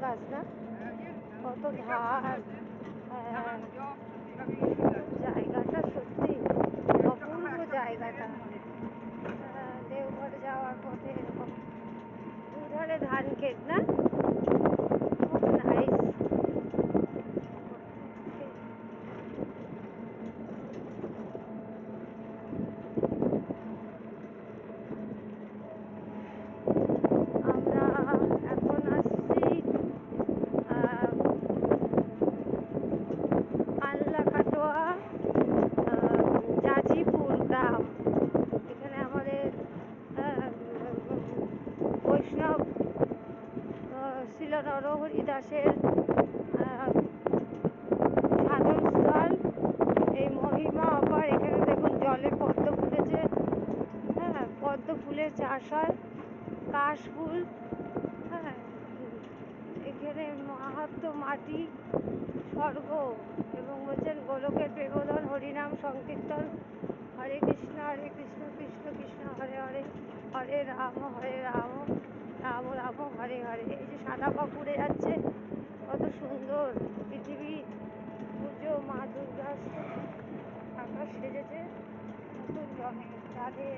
গাছ না, কত ধান। হ্যাঁ, জায়গাটা সত্যি অপূর্ব জায়গাটা। দেওঘর যাওয়ার পথে এরকম দুধারে ধান ক্ষেত না, খুব নাইস। আমরা এখন আসছি আনলাকাটোয়া জাজিপুর গ্রাম। এখানে আমাদের বৈষ্ণব শিল নরহরি দাসের সাধনস্থল। এই মহিমা অপার। এখানে দেখুন জলে পদ্ম ফুটেছে। হ্যাঁ, পদ্ম ফুলের চাষ হয়, কাশ ফুল। হ্যাঁ, এখানে মাহাত্ম মাটি স্বর্গ। এবং বলছেন গোলকের প্রেমোদন হরিনাম সংকীর্তন, হরে কৃষ্ণ কৃষ্ণ কৃষ্ণ হরে হরে, হরে রাম রাম রাম হরে হরে। এই যে সাদা পুড়ে যাচ্ছে, কত সুন্দর পৃথিবী। পুজো মা দুর্গার আকাশ সেজেছে নতুন রঙে, রাধে